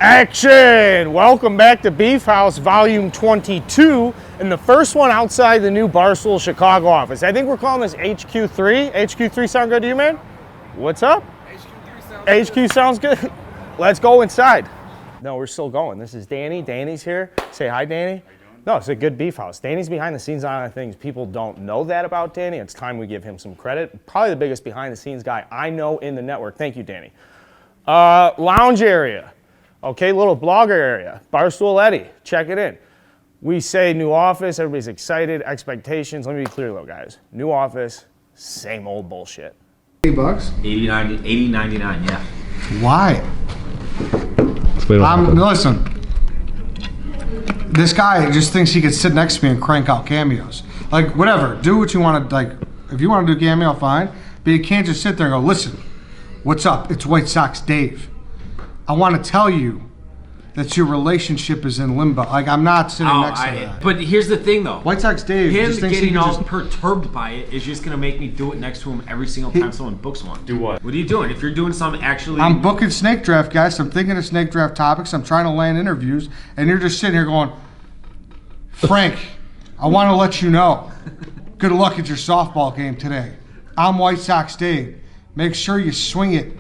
Action! Welcome back to Beef House, Volume 22, and the first one outside the new Barstool Chicago office. I think we're calling this HQ3. HQ3 sound good to you, man? What's up? HQ sounds good. Let's go inside. No, we're still going. This is Danny. Danny's here. Say hi, Danny. No, it's a good Beef House. Danny's behind the scenes on a lot of things. People don't know that about Danny. It's time we give him some credit. Probably the biggest behind the scenes guy I know in the network. Thank you, Danny. Lounge area. Okay, little blogger area. Barstool Eddie, check it in. We say new office, everybody's excited, expectations. Let me be clear though, guys. New office, same old bullshit. $80? 80.99, yeah. Why? Listen, this guy just thinks he could sit next to me and crank out cameos. Like, whatever, do what you want to, like, if you want to do cameo, fine. But you can't just sit there and go, listen, what's up? It's White Sox Dave. I want to tell you that your relationship is in limbo. Like, I'm not sitting next to that. But here's the thing, though. White Sox Dave Him just thinks getting all perturbed by it is just going to make me do it next to him every single time someone books one. Do what? What are you doing? If you're doing something actually... I'm booking snake draft, guys. I'm thinking of snake draft topics. I'm trying to land interviews. And you're just sitting here going, Frank, I want to let you know. Good luck at your softball game today. I'm White Sox Dave. Make sure you swing it.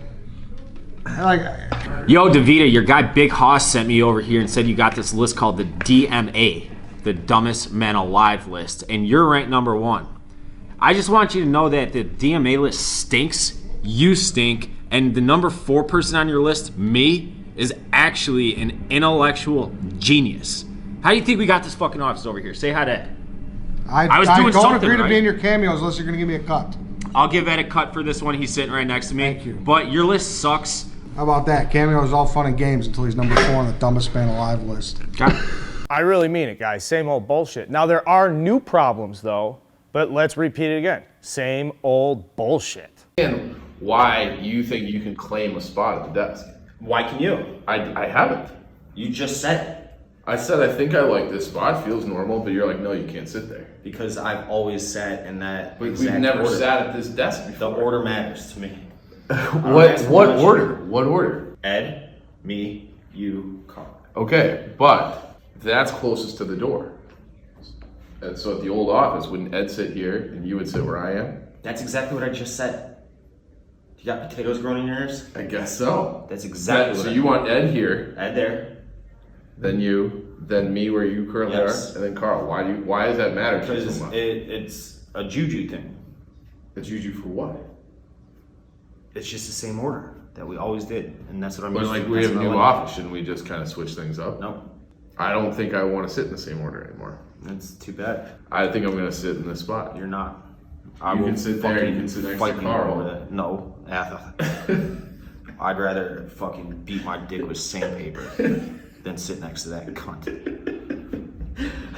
Yo, DeVita, your guy Big Hoss sent me over here and said you got this list called the DMA, the Dumbest Men Alive list, and you're ranked number 1. I just want you to know that the DMA list stinks, you stink, and the number 4 person on your list, me, is actually an intellectual genius. How do you think we got this fucking office over here? Say hi to Ed. I don't agree to be in your cameos unless you're going to give me a cut. I'll give Ed a cut for this one. He's sitting right next to me. Thank you. But your list sucks. How about that? Cameo is all fun and games until he's number 4 on the Dumbest Man Alive list. I really mean it, guys. Same old bullshit. Now, there are new problems, though, but let's repeat it again. Same old bullshit. And why you think you can claim a spot at the desk? Why can you? I haven't. You just said it. I said I think I like this spot. Feels normal, but you're like, no, you can't sit there. Because I've always sat in that But exact we've never order. sat at this desk before. The order matters to me. What order? What order? Ed, me, you, Carl. Okay, but that's closest to the door. And so at the old office, wouldn't Ed sit here and you would sit where I am? That's exactly what I just said. You got potatoes growing in your ears? I guess so. That's exactly So what you want Ed here, Ed there. then you, then me where you currently Yes. are, and then Carl. Why does that matter to you Because so much? it's a juju thing. It's usually for what? It's just the same order that we always did. And that's what I'm But used like to. we That's have a what I new like. office, shouldn't we just kind of switch things up? No, I don't think I want to sit in the same order anymore. that's too bad. I think I'm going to sit in this spot. You're not. You can sit there, you can sit next to fight you Carl. over that. No, I'd rather fucking beat my dick with sandpaper than sit next to that cunt.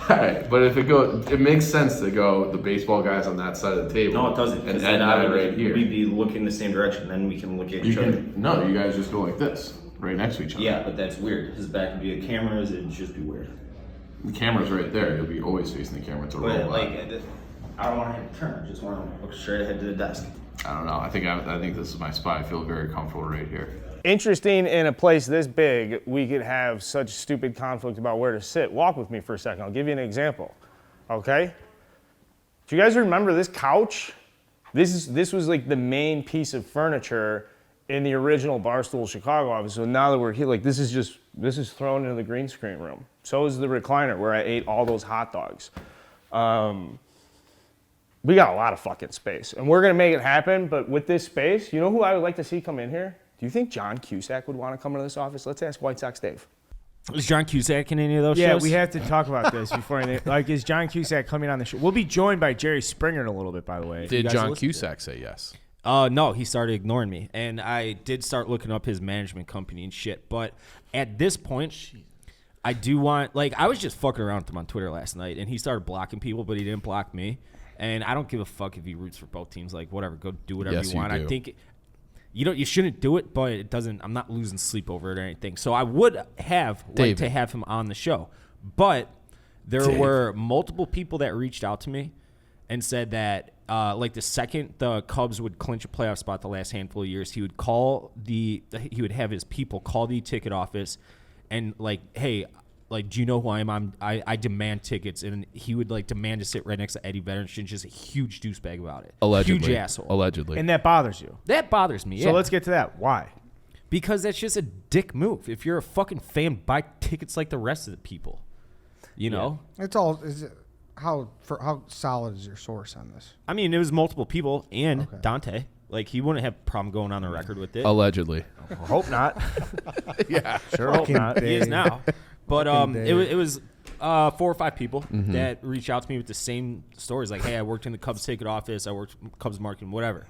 Alright, but if it makes sense to go the baseball guys on that side of the table. No, it doesn't. And Because Ed then and I right here. we'd be looking the same direction. Then we can look at You each other. can, no, you guys just go like this, right next to each other. Yeah, but that's weird. His back would be at cameras. It'd just be weird. The camera's right there. You'll be always facing the camera to roll But by. like, I don't want to have to turn. I just want to look straight ahead to the desk. I don't know. I think this is my spot. I feel very comfortable right here. Interesting, in a place this big, we could have such stupid conflict about where to sit. Walk with me for a second. I'll give you an example. Okay? Do you guys remember this couch? This was like the main piece of furniture in the original Barstool Chicago office. So now that we're here, like this is thrown into the green screen room. So is the recliner where I ate all those hot dogs. We got a lot of fucking space, and we're gonna make it happen. But with this space, you know who I would like to see come in here? Do you think John Cusack would want to come into this office? Let's ask White Sox Dave. Is John Cusack in any of those Yeah, shows? we have to talk about this before anything. Like, is John Cusack coming on the show? We'll be joined by Jerry Springer in a little bit, by the way. Did John Cusack say yes? No, he started ignoring me, and I did start looking up his management company and shit. But at this point, I do want, like, I was just fucking around with him on Twitter last night, and he started blocking people, but he didn't block me. And I don't give a fuck if he roots for both teams. Like, whatever, go do whatever Yes, you want. you do. I think you shouldn't do it, but it doesn't. I'm not losing sleep over it or anything. So I would have liked to have him on the show, but there were multiple people that reached out to me and said that like the second the Cubs would clinch a playoff spot the last handful of years, he would have his people call the ticket office and like, hey, like, do you know who I am? I demand tickets, and he would like demand to sit right next to Eddie Vedder, and just a huge douchebag about it. Allegedly. Huge asshole. Allegedly. And that bothers you. That bothers me. So yeah. let's get to that. Why? Because that's just a dick move. If you're a fucking fan, buy tickets like the rest of the people. You know? It's all how solid is your source on this? I mean, it was multiple people and Dante. Like, he wouldn't have a problem going on the record with it. Allegedly. Hope not. Yeah. Sure hope not. He is now. But it was 4 or 5 people Mm-hmm. that reached out to me with the same stories. Like, hey, I worked in the Cubs ticket office. I worked Cubs marketing, whatever.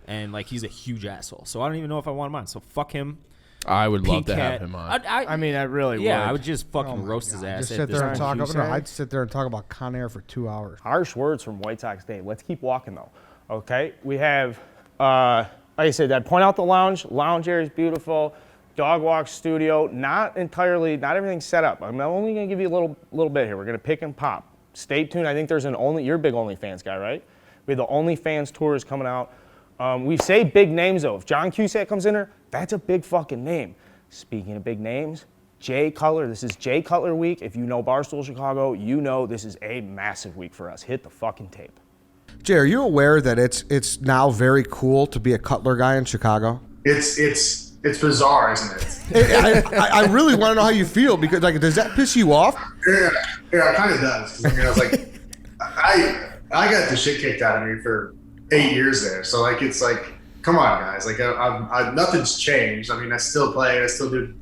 And, like, he's a huge asshole. So I don't even know if I want him on. So fuck him. I would love to P-Cat. have him on. I mean, I really would. Yeah, I would just fucking roast his ass. Just at sit this there and point. talk. you No, say? I'd sit there and talk about Con Air for 2 hours. Harsh words from White Sox Dave. Let's keep walking, though. Okay? We have, like I said, I'd point out the lounge. Lounge area is beautiful. Dog walk studio. Not everything's set up. I'm only going to give you a little bit here. We're going to pick and pop. Stay tuned. I think there's you're a big OnlyFans guy, right? We have the OnlyFans tours coming out. We say big names, though. If John Cusack comes in there, that's a big fucking name. Speaking of big names, Jay Cutler. This is Jay Cutler week. If you know Barstool Chicago, you know this is a massive week for us. Hit the fucking tape. Jay, are you aware that it's now very cool to be a Cutler guy in Chicago? It's bizarre, isn't it? I really want to know how you feel, because like, does that piss you off? Yeah, it kind of does. 'Cause, I mean, I was like, I got the shit kicked out of me for 8 years there. So like, it's like, come on, guys. Like, nothing's changed. I mean, I still play. I still do.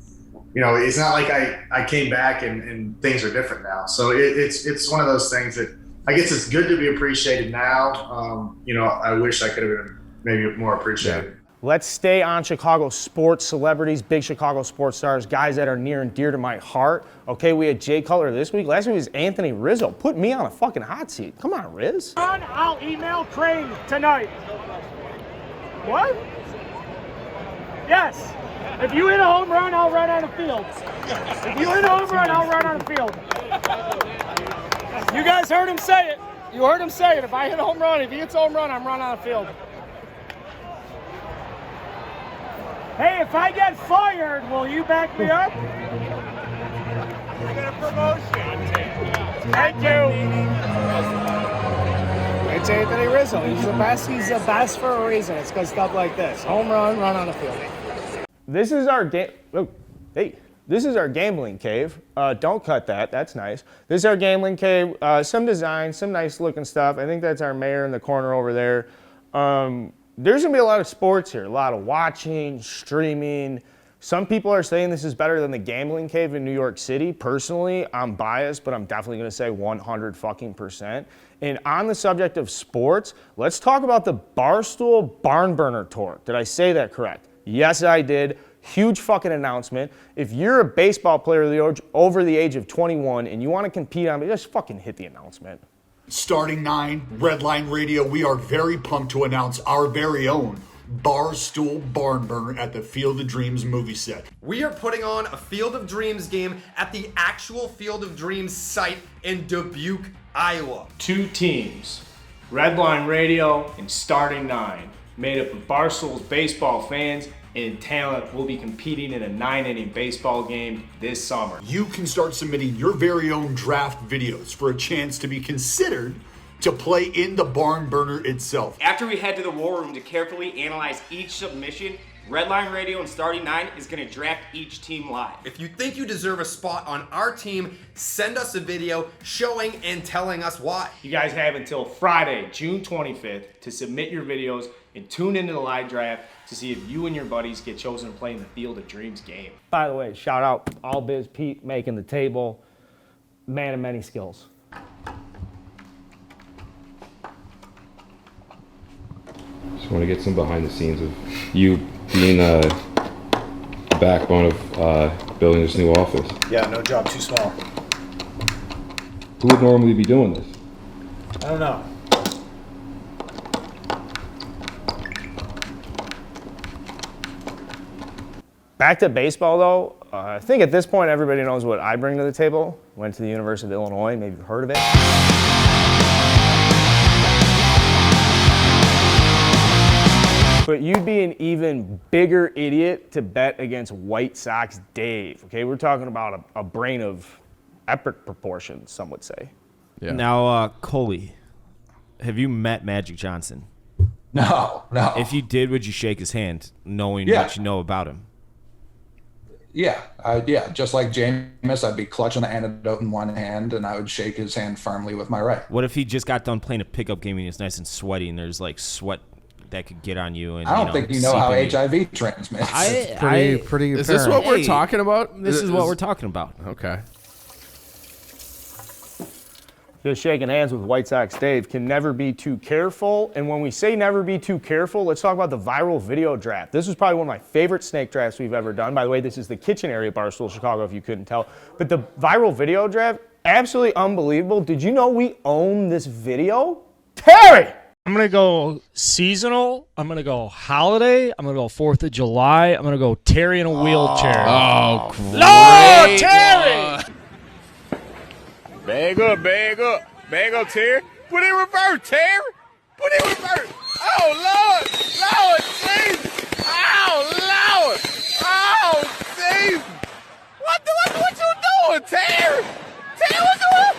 You know, it's not like I came back and things are different now. So it's one of those things that I guess it's good to be appreciated now. You know, I wish I could have been maybe more appreciated. Let's stay on Chicago sports celebrities, big Chicago sports stars, guys that are near and dear to my heart. Okay, we had Jay Cutler this week. Last week was Anthony Rizzo. Put me on a fucking hot seat. Come on, Riz. I'll email Crane tonight. What? Yes. If you hit a home run, I'll run on the field. If you hit a home run, I'll run on the field. You guys heard him say it. You heard him say it. If I hit a home run, if he hits a home run, I'm running on the field. Hey, if I get fired, will you back me up? We got a promotion. Thank you. It's Anthony Rizzo. He's the best. He's the best for a reason. It's because stuff like this. Home run, run on the field. This is our This is our gambling cave. Don't cut that. That's nice. This is our gambling cave. Some design, some nice looking stuff. I think that's our mayor in the corner over there. There's gonna be a lot of sports here. A lot of watching, streaming. Some people are saying this is better than the gambling cave in New York City. Personally, I'm biased, but I'm definitely gonna say 100%. And on the subject of sports, let's talk about the Barstool Barn Burner Tour. Did I say that correct? Yes, I did. Huge fucking announcement. If you're a baseball player over the age of 21 and you want to compete on it, just fucking hit the announcement. Starting 9, Redline Radio, we are very pumped to announce our very own Barstool Barn Burner at the Field of Dreams movie set. We are putting on a Field of Dreams game at the actual Field of Dreams site in Dubuque, Iowa. 2 teams, Redline Radio and Starting 9, made up of Barstool's baseball fans and talent, will be competing in a 9-inning baseball game this summer. You can start submitting your very own draft videos for a chance to be considered to play in the Barn Burner itself. After we head to the war room to carefully analyze each submission, Redline Radio and Starting 9 is going to draft each team live. If you think you deserve a spot on our team, send us a video showing and telling us why. You guys have until Friday, June 25th to submit your videos and tune into the live draft to see if you and your buddies get chosen to play in the Field of Dreams game. By the way, shout out All Biz Pete making the table. Man of many skills. Just want to get some behind the scenes of you being the backbone of building this new office. Yeah, no job too small. Who would normally be doing this? I don't know. Back to baseball, though. I think at this point everybody knows what I bring to the table. Went to the University of Illinois, maybe you've heard of it. But you'd be an even bigger idiot to bet against White Sox Dave. Okay, we're talking about a brain of epic proportions, some would say. Yeah. Now, Coley, have you met Magic Johnson? No. If you did, would you shake his hand, knowing Yeah. what you know about him? Yeah, just like Jameis, I'd be clutching the antidote in one hand, and I would shake his hand firmly with my right. What if he just got done playing a pickup game and he's nice and sweaty, and there's like sweat that could get on you? And I don't think you know how seep in HIV transmits. Pretty Is this what we're talking about? This is what we're talking about. Okay. Just shaking hands with White Sox Dave can never be too careful. And when we say never be too careful, let's talk about the viral video draft. This was probably one of my favorite snake drafts we've ever done. By the way, this is the kitchen area Barstool Chicago, if you couldn't tell. But the viral video draft, absolutely unbelievable. Did you know we own this video? Terry! I'm going to go seasonal. I'm going to go holiday. I'm going to go 4th of July. I'm going to go Terry in a wheelchair. Oh, great. Lord, Terry! Bag up, Terry. Put it in reverse, Terry. Put it in reverse. Oh, Lord, Jesus. Oh, Lord. Oh, Jesus. What you doing, Terry? Terry, what you doing?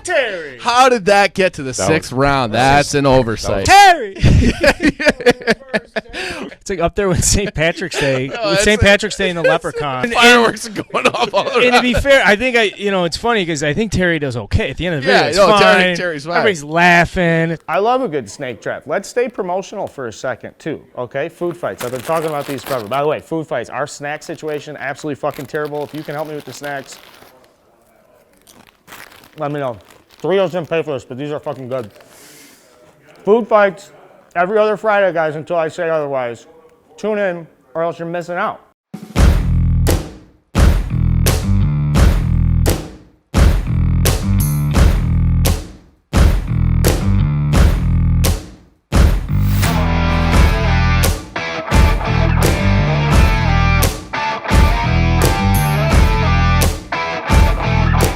Terry! How did that get to the sixth round? That's an oversight. Terry! It's like up there with St. Patrick's Day. With St. Patrick's Day and the Leprechaun. Fireworks are going off all around. And to be fair, I think it's funny because I think Terry does okay. At the end of the video, it's fine. Terry's fine. Everybody's laughing. I love a good snake trap. Let's stay promotional for a second, too, okay? Food fights. I've been talking about these forever. By the way, food fights, our snack situation, absolutely fucking terrible. If you can help me with the snacks, let me know. Doritos didn't pay for this, but these are fucking good. Food fights every other Friday, guys, until I say otherwise. Tune in, or else you're missing out.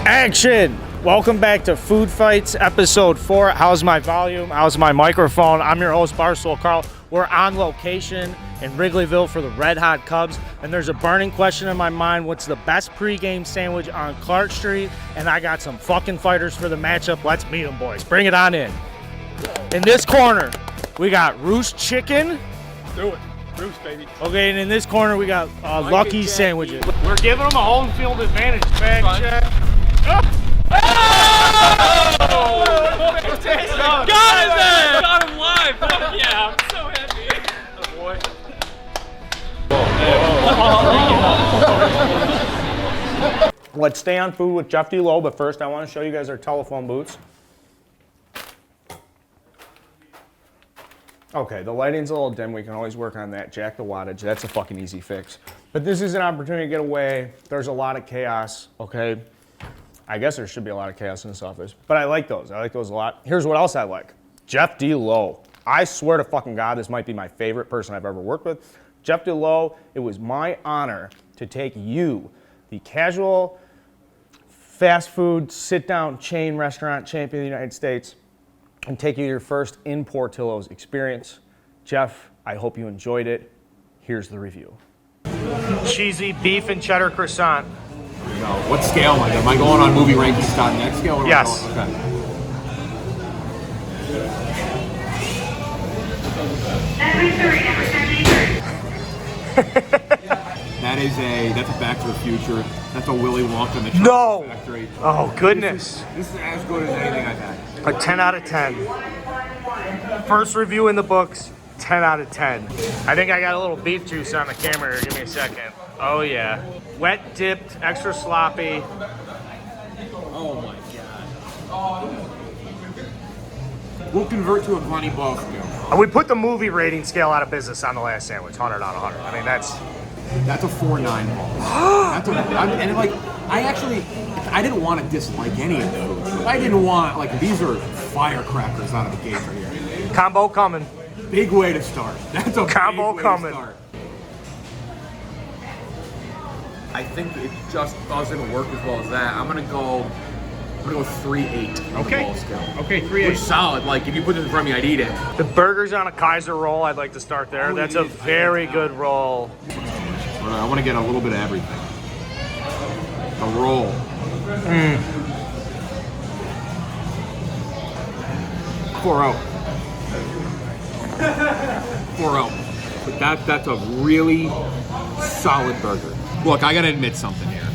Action! Welcome back to Food Fights, episode 4. How's my volume? How's my microphone? I'm your host, Barstool Carl. We're on location in Wrigleyville for the Red Hot Cubs, and there's a burning question in my mind. What's the best pregame sandwich on Clark Street? And I got some fucking fighters for the matchup. Let's meet them, boys. Bring it on in. In this corner, we got Roost Chicken. Do it. Roost, baby. Okay, and in this corner, we got Lucky Sandwiches. We're giving them a home field advantage. Back check. Got him live. Fuck yeah, I'm so happy. Oh, boy. Let's stay on food with Jeff D. Lowe, but first I want to show you guys our telephone booths. Okay, the lighting's a little dim. We can always work on that. Jack the wattage. That's a fucking easy fix. But this is an opportunity to get away. There's a lot of chaos, okay? I guess there should be a lot of chaos in this office, but I like those. I like those a lot. Here's what else I like. Jeff D. Lowe. I swear to fucking God, this might be my favorite person I've ever worked with. Jeff D. Lowe, it was my honor to take you, the casual fast food sit-down chain restaurant champion of the United States, and take you to your first in Portillo's experience. Jeff, I hope you enjoyed it. Here's the review. Cheesy beef and cheddar croissant. What scale am I? Am I going on movie-rankings.net scale? Or Yes. Okay. That's a Back to the Future. That's a Willy Wonka in the Chocolate Factory. Oh, goodness. This is as good as anything I've had. A 10 out of 10. First review in the books, 10 out of 10. I think I got a little beef juice on the camera here. Give me a second. Oh, yeah. Wet dipped, extra sloppy. Oh my God. We'll convert to a Glenny both meal. We put the movie rating scale out of business on the last sandwich, 100 out of 100. I mean, that's a 4.9 I didn't want to dislike any of the food. I didn't want, these are firecrackers out of the gate right here. Combo coming. Big way to start. That's a combo big way coming. To start. I think it just doesn't work as well as that. I'm gonna go 3.8 on the ball scale. Okay, 3.8. Which is solid. Like if you put this in front of me, I'd eat it. The burger's on a Kaiser roll. I'd like to start there. That's a very good roll. I want to get a little bit of everything. The roll. 4.0. 4.0. But that's a really solid burger. Look, I gotta admit something here.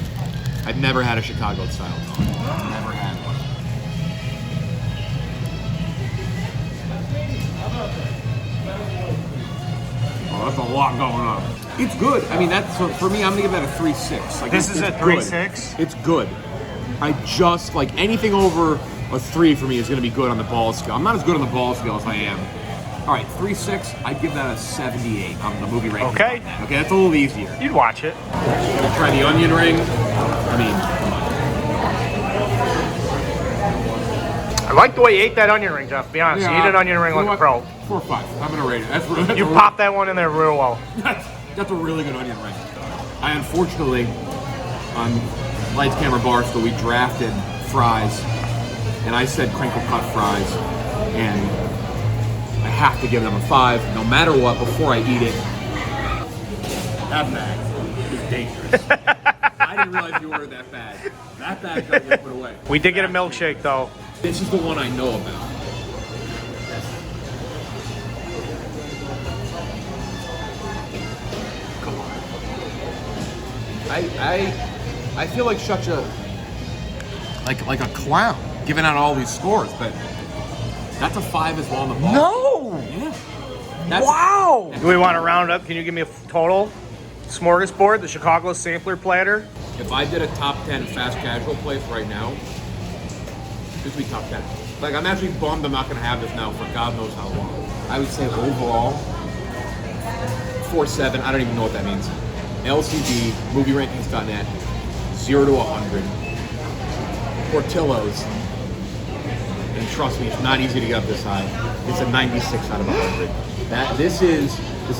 I've never had a Chicago style dog. Never had one. Oh, that's a lot going on. It's good. I mean, that's for me. I'm gonna give that a 3.6. Like This is a 3.6? It's good. I just like anything over a 3 for me is gonna be good on the ball scale. I'm not as good on the ball scale as I am. All right, 3.6. I'd give that a 78 on the movie rating. Okay. Okay, that's a little easier. You'd watch it. Gonna try the onion ring. I mean, I like the way you ate that onion ring, Jeff. Be honest. You eat an onion ring like a pro. 4 or 5. I'm gonna rate it. That's You popped that one in there real well. That's a really good onion ring. I unfortunately, on Lights Camera Barstool, we drafted fries, and I said crinkle cut fries, and I have to give them a 5, no matter what, before I eat it. That bag is dangerous. I didn't realize you ordered that bag. That bag got put away. We did get a milkshake, though. This is the one I know about. Come on. I feel like such a like a clown giving out all these scores, but that's a 5 as well on the ball. No! Yeah. Wow! Do we want to round up? Can you give me a total? Smorgasbord, the Chicago sampler platter. If I did a top 10 fast casual place right now, this would be top 10. Like, I'm actually bummed I'm not going to have this now for God knows how long. I would say overall, 4.7. I don't even know what that means. LCD, movierankings.net, 0 to 100. Portillo's, and trust me, it's not easy to get up this high. It's a 96 out of 100. This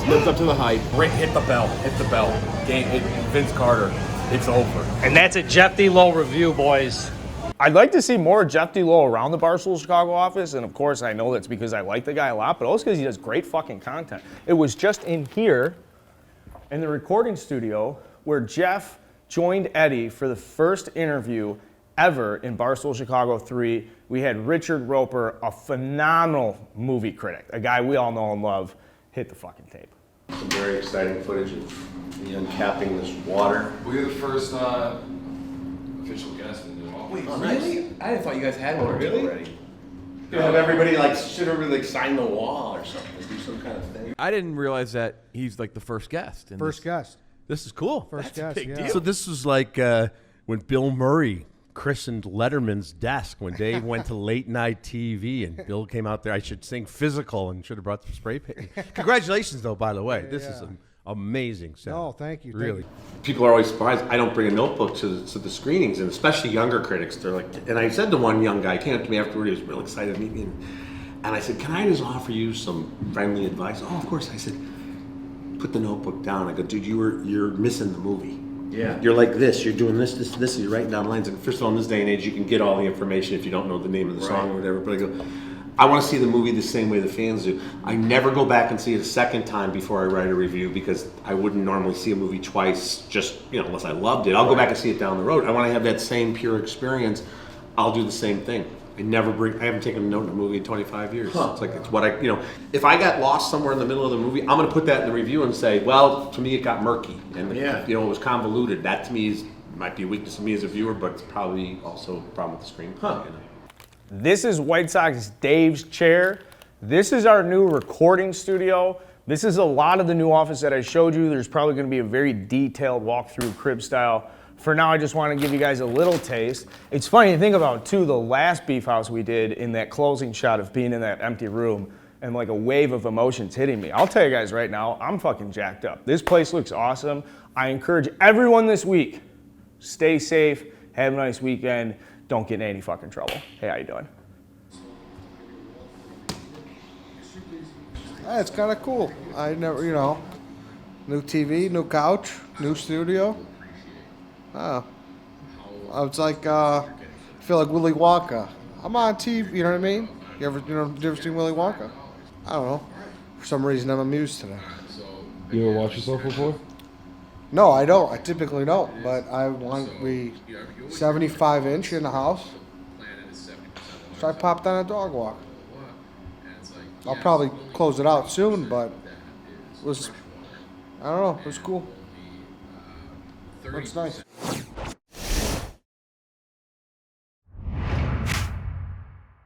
lives up to the hype. Rick, hit the bell. Hit the bell. Vince Carter. It's over. And that's a Jeff D. Lowe review, boys. I'd like to see more Jeff D. Lowe around the Barstool Chicago office, and of course I know that's because I like the guy a lot, but also because he does great fucking content. It was just in here, in the recording studio, where Jeff joined Eddie for the first interview ever in Barstool Chicago 3. We had Richard Roper, a phenomenal movie critic, a guy we all know and love, hit the fucking tape. Some very exciting footage of the uncapping this water. We're the first official guest in the office. Wait, really? I thought you guys had one already. You have everybody should everybody sign the wall or something, do some kind of thing. I didn't realize that he's like the first guest. First guest. This is cool. First That's guest, a big yeah. deal. So this was like when Bill Murray christened Letterman's desk when Dave went to late night TV and Bill came out there. I should sing Physical and should have brought some spray paint. Congratulations, though, by the way. This is an amazing set. No, thank you. Really. People are always surprised I don't bring a notebook to the screenings, and especially younger critics. They're like, and I said to one young guy, came up to me afterward, he was real excited to meet me, and I said, can I just offer you some friendly advice? Oh, of course. I said, put the notebook down. I go, dude, you're missing the movie. Yeah. You're like this. You're doing this, and you're writing down lines. And first of all, in this day and age, you can get all the information if you don't know the name of the song or whatever. But I go, I want to see the movie the same way the fans do. I never go back and see it a second time before I write a review because I wouldn't normally see a movie twice, just unless I loved it. I'll go back and see it down the road. I want to have that same pure experience. I'll do the same thing. I haven't taken a note in a movie in 25 years. It's like, it's what if I got lost somewhere in the middle of the movie, I'm going to put that in the review and say, well, to me it got murky and it was convoluted. That to me might be a weakness of me as a viewer, but it's probably also a problem with the screenplay. This is White Sox Dave's chair. This is our new recording studio. This is a lot of the new office that I showed you. There's probably going to be a very detailed walkthrough crib style. For now, I just want to give you guys a little taste. It's funny to think about, too, the last Beef House we did in that closing shot of being in that empty room and like a wave of emotions hitting me. I'll tell you guys right now, I'm fucking jacked up. This place looks awesome. I encourage everyone this week, stay safe, have a nice weekend, don't get in any fucking trouble. Hey, how you doing? It's kind of cool. I never, new TV, new couch, new studio. Oh. It's like, I feel like Willy Wonka. I'm on TV, you know what I mean? You ever seen Willy Wonka? I don't know. For some reason, I'm amused today. You ever watch yourself before? No, I don't. I typically don't. But I want 75 inch in the house. So I popped on a dog walk. I'll probably close it out soon, but it was, I don't know, it was cool. Looks nice.